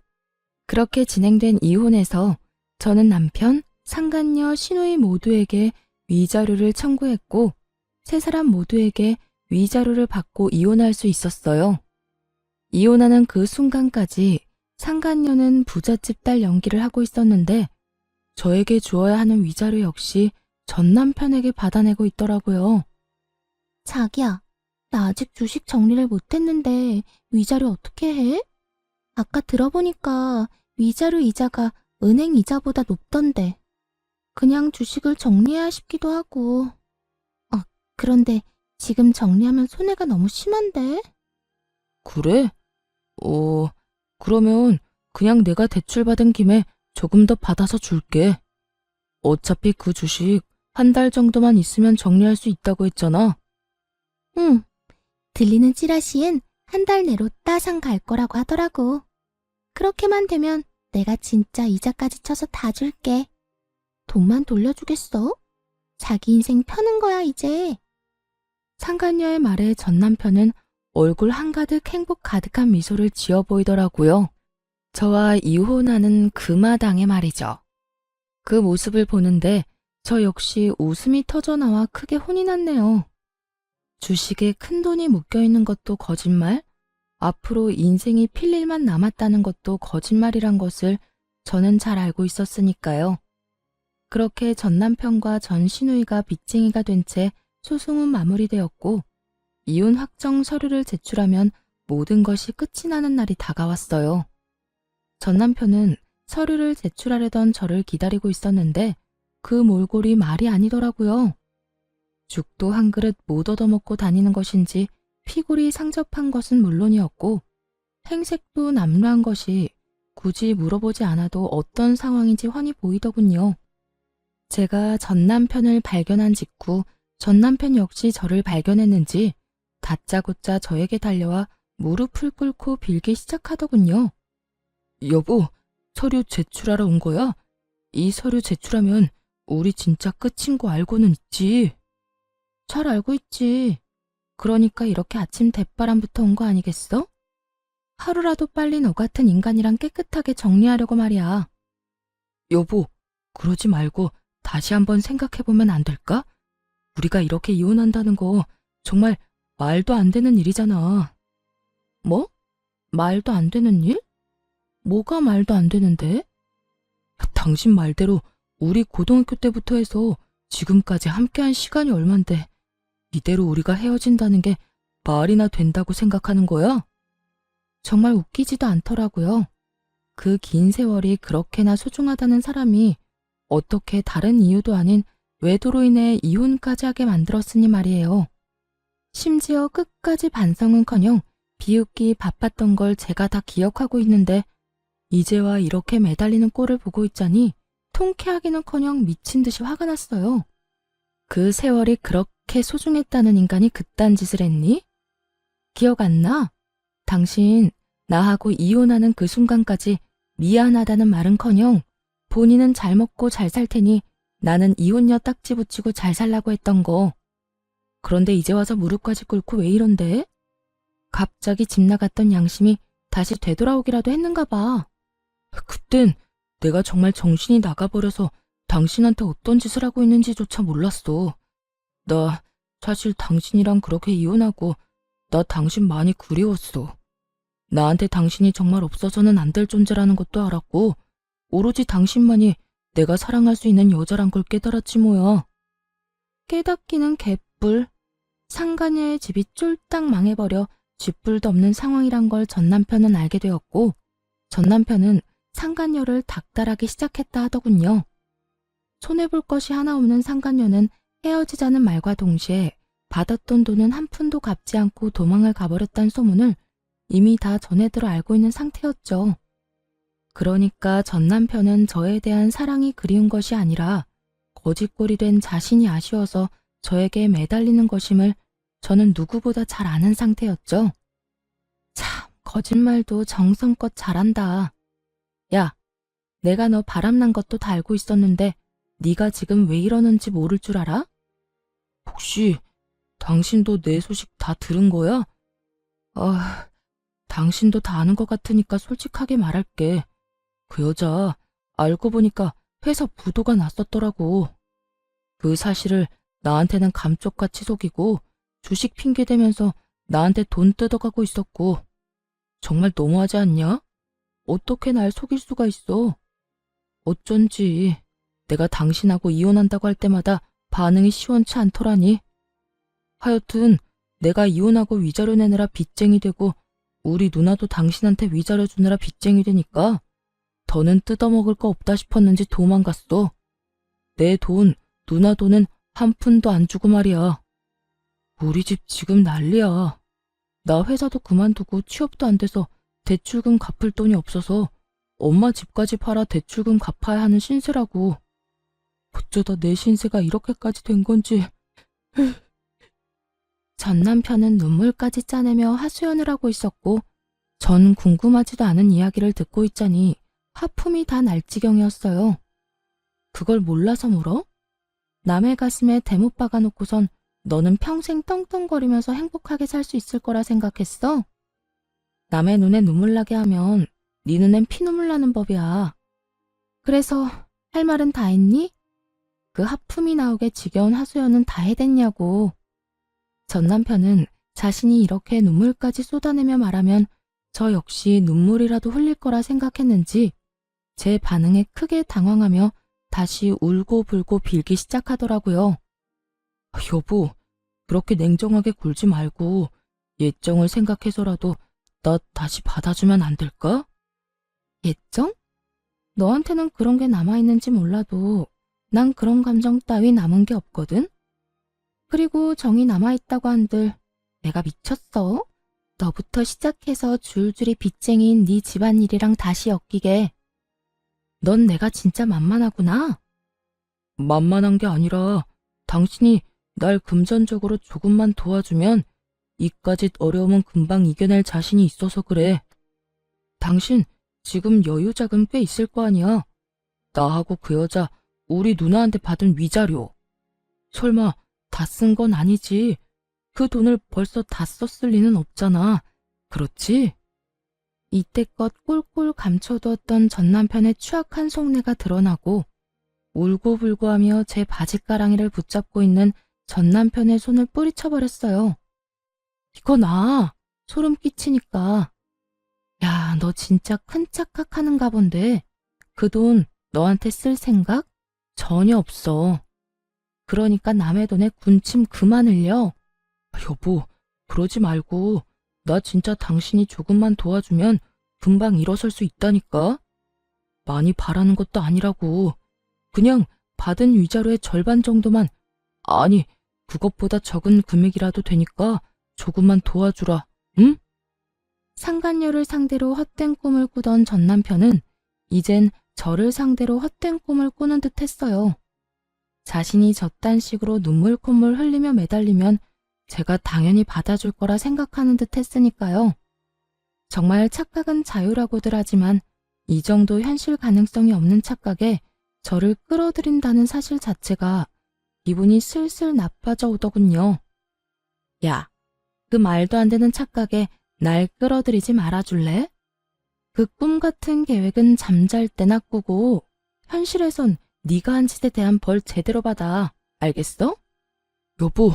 그렇게 진행된 이혼에서 저는 남편, 상간녀, 시누이 모두에게 위자료를 청구했고 세 사람 모두에게 위자료를 받고 이혼할 수 있었어요. 이혼하는 그 순간까지 상간녀는 부잣집 딸 연기를 하고 있었는데 저에게 주어야 하는 위자료 역시 전 남편에게 받아내고 있더라고요. 자기야, 나 아직 주식 정리를 못했는데 위자료 어떻게 해? 아까 들어보니까 위자료 이자가 은행 이자보다 높던데. 그냥 주식을 정리해야 싶기도 하고. 그런데 지금 정리하면 손해가 너무 심한데? 그래? 그러면 그냥 내가 대출받은 김에 조금 더 받아서 줄게. 어차피 그 주식 한 달 정도만 있으면 정리할 수 있다고 했잖아. 응. 들리는 찌라시엔 한 달 내로 따상 갈 거라고 하더라고. 그렇게만 되면 내가 진짜 이자까지 쳐서 다 줄게. 돈만 돌려주겠어? 자기 인생 펴는 거야, 이제. 상간녀의 말에 전 남편은 얼굴 한가득 행복 가득한 미소를 지어 보이더라고요. 저와 이혼하는 그 마당에 말이죠. 그 모습을 보는데 저 역시 웃음이 터져나와 크게 혼이 났네요. 주식에 큰 돈이 묶여있는 것도 거짓말, 앞으로 인생이 필 일만 남았다는 것도 거짓말이란 것을 저는 잘 알고 있었으니까요. 그렇게 전 남편과 전 시누이가 빚쟁이가 된 채 소송은 마무리되었고 이혼 확정 서류를 제출하면 모든 것이 끝이 나는 날이 다가왔어요. 전 남편은 서류를 제출하려던 저를 기다리고 있었는데 그 몰골이 말이 아니더라고요. 죽도 한 그릇 못 얻어먹고 다니는 것인지 피골이 상접한 것은 물론이었고 행색도 남루한 것이 굳이 물어보지 않아도 어떤 상황인지 훤히 보이더군요. 제가 전 남편을 발견한 직후 전 남편 역시 저를 발견했는지 다짜고짜 저에게 달려와 무릎을 꿇고 빌기 시작하더군요. 여보, 서류 제출하러 온 거야? 이 서류 제출하면 우리 진짜 끝인 거 알고는 있지. 잘 알고 있지. 그러니까 이렇게 아침 대바람부터 온 거 아니겠어? 하루라도 빨리 너 같은 인간이랑 깨끗하게 정리하려고 말이야. 여보, 그러지 말고 다시 한번 생각해보면 안 될까? 우리가 이렇게 이혼한다는 거 정말 말도 안 되는 일이잖아. 뭐? 말도 안 되는 일? 뭐가 말도 안 되는데? 당신 말대로 우리 고등학교 때부터 해서 지금까지 함께한 시간이 얼만데 이대로 우리가 헤어진다는 게 말이나 된다고 생각하는 거야? 정말 웃기지도 않더라고요. 그 긴 세월이 그렇게나 소중하다는 사람이 어떻게 다른 이유도 아닌 외도로 인해 이혼까지 하게 만들었으니 말이에요. 심지어 끝까지 반성은커녕 비웃기 바빴던 걸 제가 다 기억하고 있는데 이제와 이렇게 매달리는 꼴을 보고 있자니 통쾌하기는커녕 미친 듯이 화가 났어요. 그 세월이 그렇게 소중했다는 인간이 그딴 짓을 했니? 기억 안 나? 당신 나하고 이혼하는 그 순간까지 미안하다는 말은커녕 본인은 잘 먹고 잘 살 테니 나는 이혼녀 딱지 붙이고 잘 살라고 했던 거. 그런데 이제 와서 무릎까지 꿇고 왜 이런데? 갑자기 집 나갔던 양심이 다시 되돌아오기라도 했는가 봐. 그땐 내가 정말 정신이 나가버려서 당신한테 어떤 짓을 하고 있는지조차 몰랐어. 나 사실 당신이랑 그렇게 이혼하고 나 당신 많이 그리웠어. 나한테 당신이 정말 없어서는 안 될 존재라는 것도 알았고 오로지 당신만이 내가 사랑할 수 있는 여자란 걸 깨달았지 뭐야. 깨닫기는 개뿔. 상간녀의 집이 쫄딱 망해버려 쥐뿔도 없는 상황이란 걸 전 남편은 알게 되었고 전 남편은 상간녀를 닥달하기 시작했다 하더군요. 손해볼 것이 하나 없는 상간녀는 헤어지자는 말과 동시에 받았던 돈은 한 푼도 갚지 않고 도망을 가버렸다는 소문을 이미 다 전해들어 알고 있는 상태였죠. 그러니까 전 남편은 저에 대한 사랑이 그리운 것이 아니라 거짓골이 된 자신이 아쉬워서 저에게 매달리는 것임을 저는 누구보다 잘 아는 상태였죠. 참, 거짓말도 정성껏 잘한다. 야, 내가 너 바람난 것도 다 알고 있었는데 네가 지금 왜 이러는지 모를 줄 알아? 혹시 당신도 내 소식 다 들은 거야? 당신도 다 아는 것 같으니까 솔직하게 말할게. 그 여자 알고 보니까 회사 부도가 났었더라고. 그 사실을 나한테는 감쪽같이 속이고 주식 핑계대면서 나한테 돈 뜯어가고 있었고 정말 너무하지 않냐? 어떻게 날 속일 수가 있어? 어쩐지 내가 당신하고 이혼한다고 할 때마다 반응이 시원치 않더라니. 하여튼 내가 이혼하고 위자료 내느라 빚쟁이 되고 우리 누나도 당신한테 위자료 주느라 빚쟁이 되니까 더는 뜯어먹을 거 없다 싶었는지 도망갔어. 내 돈, 누나 돈은 한 푼도 안 주고 말이야. 우리 집 지금 난리야. 나 회사도 그만두고 취업도 안 돼서 대출금 갚을 돈이 없어서 엄마 집까지 팔아 대출금 갚아야 하는 신세라고. 어쩌다 내 신세가 이렇게까지 된 건지. 전 남편은 눈물까지 짜내며 하소연을 하고 있었고 전 궁금하지도 않은 이야기를 듣고 있자니 하품이 다 날 지경이었어요. 그걸 몰라서 물어? 남의 가슴에 대못 박아놓고선 너는 평생 떵떵거리면서 행복하게 살 수 있을 거라 생각했어? 남의 눈에 눈물 나게 하면 네 눈엔 피눈물 나는 법이야. 그래서 할 말은 다 했니? 그 하품이 나오게 지겨운 하소연은 다 해댔냐고. 전 남편은 자신이 이렇게 눈물까지 쏟아내며 말하면 저 역시 눈물이라도 흘릴 거라 생각했는지 제 반응에 크게 당황하며 다시 울고불고 빌기 시작하더라고요. 여보, 그렇게 냉정하게 굴지 말고 예정을 생각해서라도 나 다시 받아주면 안 될까? 예정? 너한테는 그런 게 남아있는지 몰라도 난 그런 감정 따위 남은 게 없거든? 그리고 정이 남아있다고 한들 내가 미쳤어? 너부터 시작해서 줄줄이 빚쟁이인 네 집안일이랑 다시 엮이게. 넌 내가 진짜 만만하구나. 만만한 게 아니라 당신이 날 금전적으로 조금만 도와주면 이까짓 어려움은 금방 이겨낼 자신이 있어서 그래. 당신 지금 여유 자금 꽤 있을 거 아니야. 나하고 그 여자 우리 누나한테 받은 위자료. 설마 다 쓴 건 아니지. 그 돈을 벌써 다 썼을 리는 없잖아. 그렇지? 이때껏 꼴꼴 감춰두었던 전 남편의 추악한 속내가 드러나고 울고불고하며 제 바짓가랑이를 붙잡고 있는 전 남편의 손을 뿌리쳐버렸어요. 이거 나 소름 끼치니까. 야, 너 진짜 큰 착각하는가 본데 그 돈 너한테 쓸 생각 전혀 없어. 그러니까 남의 돈에 군침 그만 흘려. 여보, 그러지 말고 나 진짜 당신이 조금만 도와주면 금방 일어설 수 있다니까. 많이 바라는 것도 아니라고. 그냥 받은 위자료의 절반 정도만, 아니 그것보다 적은 금액이라도 되니까 조금만 도와주라. 응? 상간녀를 상대로 헛된 꿈을 꾸던 전 남편은 이젠 저를 상대로 헛된 꿈을 꾸는 듯 했어요. 자신이 저딴 식으로 눈물 콧물 흘리며 매달리면 제가 당연히 받아줄 거라 생각하는 듯 했으니까요. 정말 착각은 자유라고들 하지만 이 정도 현실 가능성이 없는 착각에 저를 끌어들인다는 사실 자체가 기분이 슬슬 나빠져 오더군요. 야, 그 말도 안 되는 착각에 날 끌어들이지 말아줄래? 그 꿈 같은 계획은 잠잘 때나 꾸고 현실에선 네가 한 짓에 대한 벌 제대로 받아. 알겠어? 여보,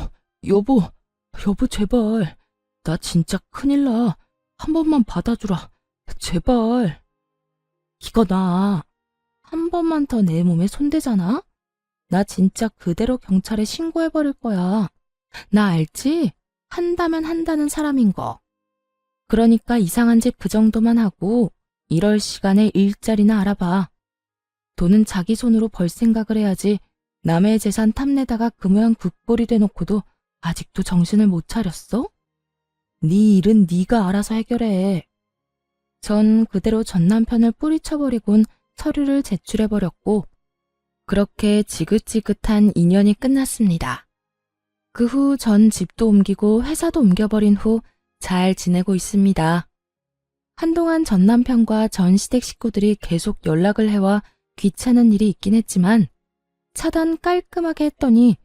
제발. 나 진짜 큰일 나. 한 번만 받아주라. 제발. 이거 나 한 번만 더 내 몸에 손대잖아? 나 진짜 그대로 경찰에 신고해버릴 거야. 나 알지? 한다면 한다는 사람인 거. 그러니까 이상한 짓 그 정도만 하고 이럴 시간에 일자리나 알아봐. 돈은 자기 손으로 벌 생각을 해야지 남의 재산 탐내다가 그 모양 그 꼴이 돼놓고도 아직도 정신을 못 차렸어? 네 일은 네가 알아서 해결해. 전 그대로 전 남편을 뿌리쳐버리곤 서류를 제출해버렸고 그렇게 지긋지긋한 인연이 끝났습니다. 그 후 전 집도 옮기고 회사도 옮겨버린 후 잘 지내고 있습니다. 한동안 전 남편과 전 시댁 식구들이 계속 연락을 해와 귀찮은 일이 있긴 했지만 차단 깔끔하게 했더니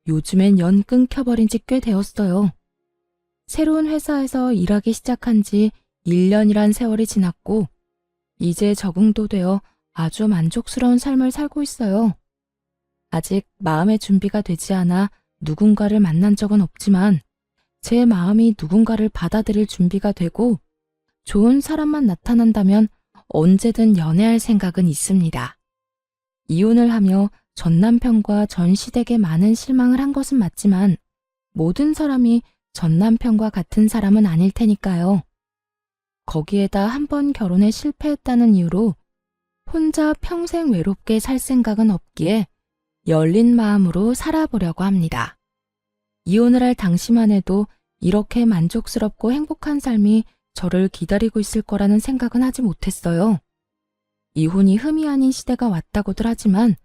요즘엔 연 끊겨버린 지 꽤 되었어요. 새로운 회사에서 일하기 시작한 지 1년이란 세월이 지났고 이제 적응도 되어 아주 만족스러운 삶을 살고 있어요. 아직 마음의 준비가 되지 않아 누군가를 만난 적은 없지만 제 마음이 누군가를 받아들일 준비가 되고 좋은 사람만 나타난다면 언제든 연애할 생각은 있습니다. 이혼을 하며 전 남편과 전 시댁에 많은 실망을 한 것은 맞지만 모든 사람이 전 남편과 같은 사람은 아닐 테니까요. 거기에다 한 번 결혼에 실패했다는 이유로 혼자 평생 외롭게 살 생각은 없기에 열린 마음으로 살아보려고 합니다. 이혼을 할 당시만 해도 이렇게 만족스럽고 행복한 삶이 저를 기다리고 있을 거라는 생각은 하지 못했어요. 이혼이 흠이 아닌 시대가 왔다고들 하지만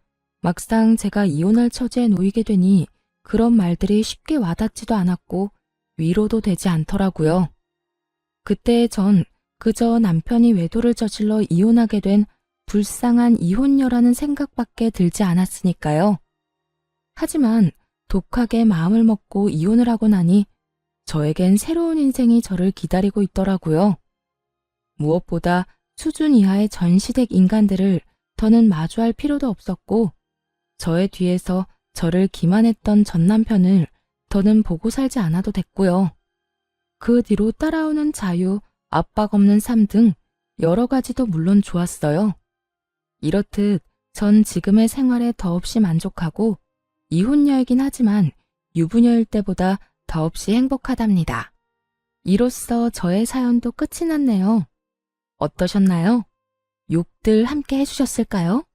막상 제가 이혼할 처지에 놓이게 되니 그런 말들이 쉽게 와닿지도 않았고 위로도 되지 않더라고요. 그때 전 그저 남편이 외도를 저질러 이혼하게 된 불쌍한 이혼녀라는 생각밖에 들지 않았으니까요. 하지만 독하게 마음을 먹고 이혼을 하고 나니 저에겐 새로운 인생이 저를 기다리고 있더라고요. 무엇보다 수준 이하의 전 시댁 인간들을 더는 마주할 필요도 없었고 저의 뒤에서 저를 기만했던 전 남편을 더는 보고 살지 않아도 됐고요. 그 뒤로 따라오는 자유, 압박 없는 삶 등 여러 가지도 물론 좋았어요. 이렇듯 전 지금의 생활에 더없이 만족하고 이혼녀이긴 하지만 유부녀일 때보다 더없이 행복하답니다. 이로써 저의 사연도 끝이 났네요. 어떠셨나요? 욕들 함께 해주셨을까요?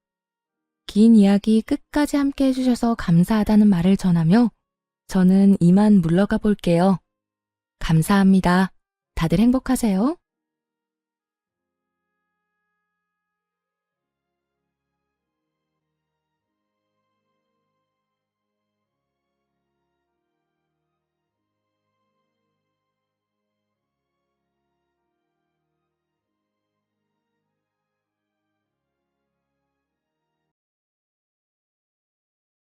긴 이야기 끝까지 함께 해주셔서 감사하다는 말을 전하며 저는 이만 물러가 볼게요. 감사합니다. 다들 행복하세요.